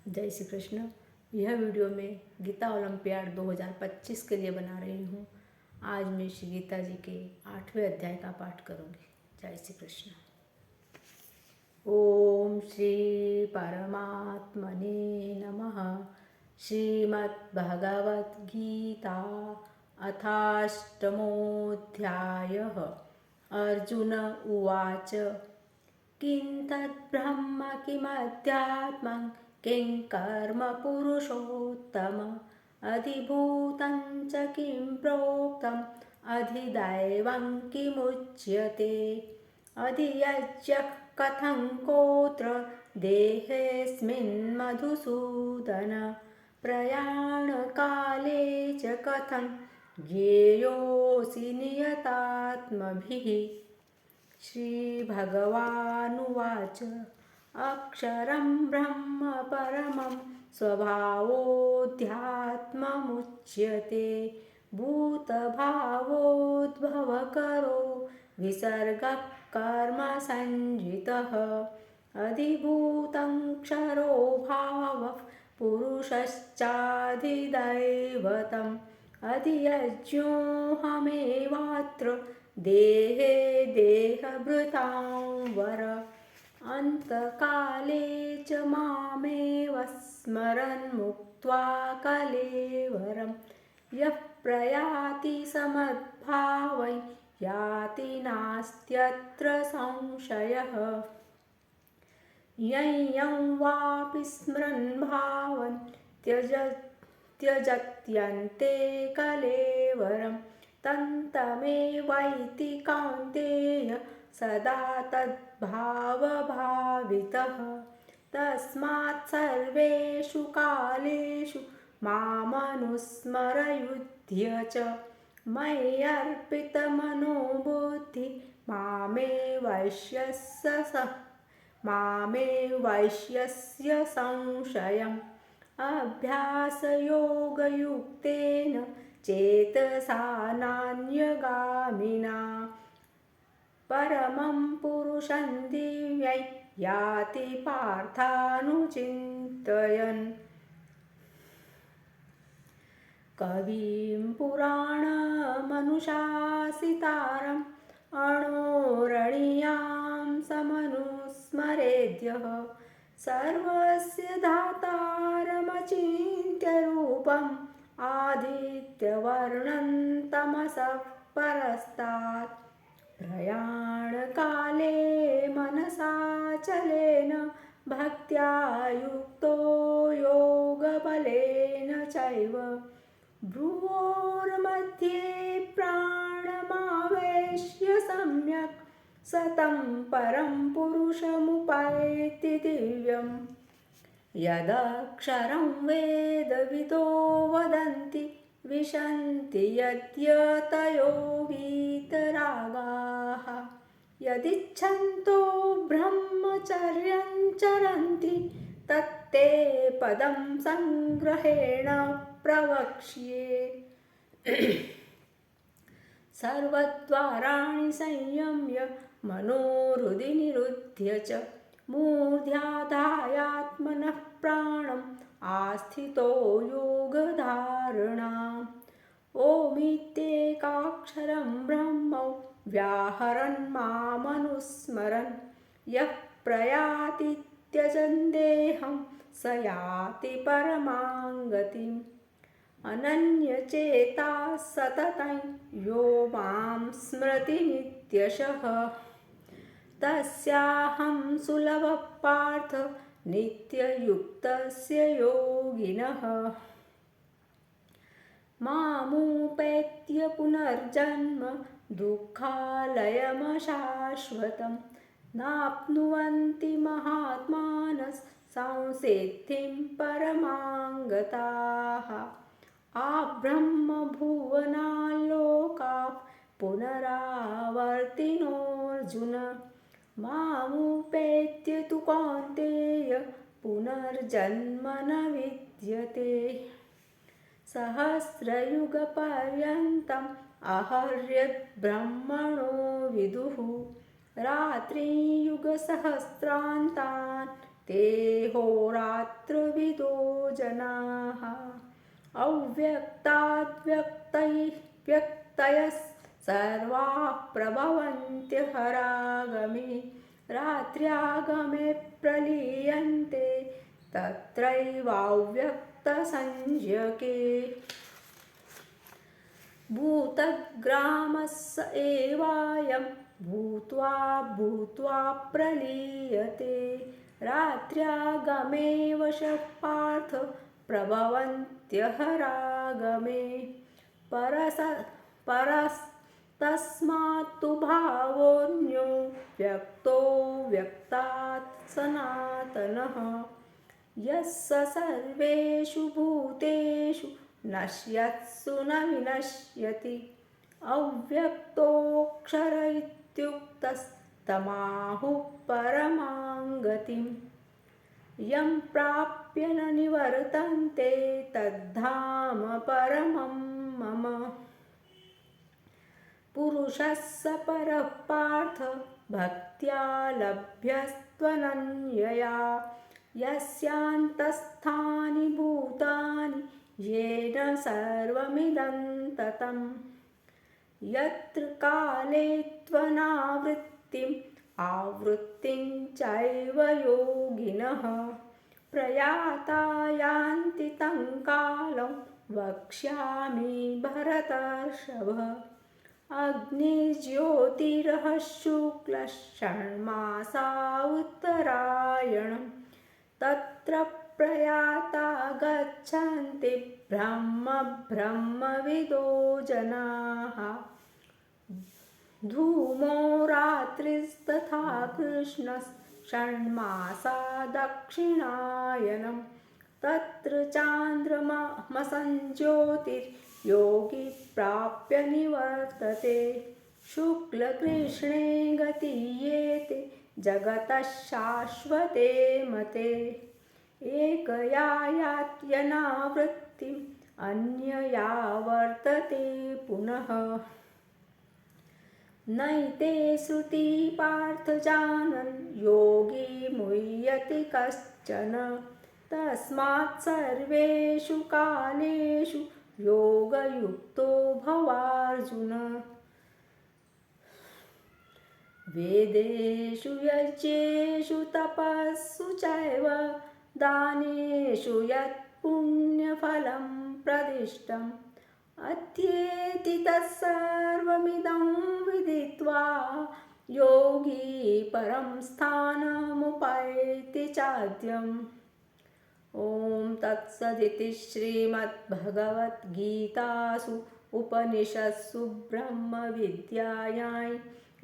जय श्री कृष्ण। यह वीडियो में गीता ओलंपियाड 2025 के लिए बना रही हूँ। आज मैं श्री गीता जी के 8वें अध्याय का पाठ करूँगी। जय श्री कृष्ण। ओम श्री परमात्मने नमः। श्रीमद्भगवद् गीता अथाष्टमोऽध्यायः। अर्जुन उवाच किं तद्ब्रह्म किमध्यात्मं किं कर्म पुरुषोत्तम अधिभूतं च किं प्रोक्तम् अधिदैवं किमुच्यते अधियज्ञः कथं कोत्र देहेऽस्मिन् मधुसूदन प्रयाणकाले च कथं ज्ञेयोऽसि नियतात्मभिः। श्रीभगवानुवाच अक्षरं ब्रह्म परमं स्वभावोऽध्यात्ममुच्यते भूतभावोद्भवकरो विसर्गः कर्मसञ्ज्ञितः अधिभूतं क्षरो भावः पुरुषश्चाधिदैवतम् अधियज्ञोऽहमेवात्र देहे देहभृतां वर अन्तकाले च मामेव स्मरन् मुक्त्वा कलेवरं यः प्रयाति समद्भावै याति नास्त्यत्र संशयः यं वापि स्मरन् भावं त्यजत्यन्ते कलेवरं तन्तमेवैति कौन्तेय सदा तद्भावभावितः तस्मात् सर्वेषु कालेषु मामनुस्मरयुध्य च मय्यर्पितमनो बुद्धिः मामे वैश्यस्य संशयम् अभ्यासयोगयुक्तेन चेतसा नान्यगामिना परमं पुरुषं दिव्यै याति पार्थानुचिन्तयन् कविं पुराणमनुशासितारम् अणोरणीयां समनुस्मरेद्यः सर्वस्य दातारमचिन्त्यरूपम् आदित्यवर्णं तमसः परस्तात् प्रयाणकाले मनसाचलेन भक्त्या युक्तो योगबलेन चैव भ्रुवोर्मध्ये प्राणमावेश्य सम्यक् सतं परं पुरुषमुपैति दिव्यम् यदक्षरं वेदविदो वदन्ति विशन्ति यद्यतयो वीतरागाः यदिच्छन्तो ब्रह्मचर्यं चरन्ति तत्ते पदं संग्रहेण प्रवक्ष्ये सर्वद्वाराणि संयम्य मनोहृदि निरुध्य च मूर्ध्याधायात्मनः प्राणम् आस्थितो योगधारणाम् ओमित्येकाक्षरं ब्रह्म व्याहरन् मामनुस्मरन् यः प्रयाति त्यजन् देहं स याति परमां गतिम् अनन्यचेताः सततं यो मां स्मरति नित्यशः तस्याहं सुलभः पार्थ नित्ययुक्तस्य योगिनः मामुपेत्य पुनर्जन्म दुःखालयमशाश्वतं नाप्नुवन्ति महात्मानः संसिद्धिं परमां गताः आब्रह्मभुवनाल्लोकाः पुनरावर्तिनोऽर्जुन मामुपेत्य तु कौन्तेय पुनर्जन्म न विद्यते सहस्रयुगपर्यन्तम् अहर्यद्ब्रह्मणो विदुः रात्रियुगसहस्रान्तान् ते होरात्रविदो जनाः व्यक्तयः सर्वाः प्रभवन्त्यहरागमे रात्र्यागमे प्रलीयन्ते तत्रैवाव्यक्तसंज्ञके भूतग्रामस्य एवायं भूत्वा भूत्वा प्रलीयते रात्र्यागमे वशः पार्थ प्रभवन्त्यहरागमे परस्तस्मात्तु भावोऽन्यो व्यक्तो व्यक्तात् सनातनः यः सर्वेषु भूतेषु नश्यत्सु न विनश्यति अव्यक्तोऽक्षर इत्युक्तस्तमाहुः परमां गतिं यं प्राप्य न निवर्तन्ते तद्धाम परमं मम पुरुषः स परः पार्थ भक्त्या लभ्यस्त्वनन्यया यस्यान्तस्थानि भूतानि येन सर्वमिदं ततं यत्र काले त्वनावृत्तिम् आवृत्तिं चैव योगिनः प्रयाता यान्ति तं कालं वक्ष्यामि भरतर्षभ अग्निज्योतिरः शुक्लः षण्मासा उत्तरायणं तत्र प्रयाता गच्छन्ति ब्रह्मविदो जनाः धूमो रात्रिस्तथा कृष्णः षण्मासा दक्षिणायनं तत्र चान्द्रमसञ्ज्योतिर्योगी प्राप्य निवर्तते शुक्लकृष्णे गतीयेते जगतः शाश्वते मते एकया यात्यनावृत्तिम् अन्यया वर्तते पुनः नैते श्रुति पार्थ जानन् योगी मुह्यति कश्चन तस्मात् सर्वेषु कालेषु योगयुक्तो भवार्जुन वेदेषु यज्ञेषु तपस्सु चैव दानेषु यत् पुण्यफलं प्रदिष्टम् अत्येति तत्सर्वमिदं विदित्वा योगी परं स्थानमुपैति चाद्यम् ॐ तत्सदिति श्रीमद्भगवद्गीतासु उपनिषत्सु ब्रह्मविद्यायां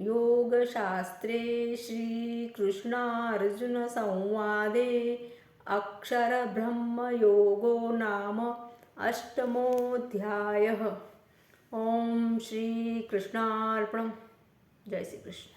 योगशास्त्रे श्रीकृष्णार्जुनसंवादे अक्षरब्रह्मयोगो नाम अष्टमोऽध्यायः। ॐ श्रीकृष्णार्पणम्। जय श्री कृष्ण।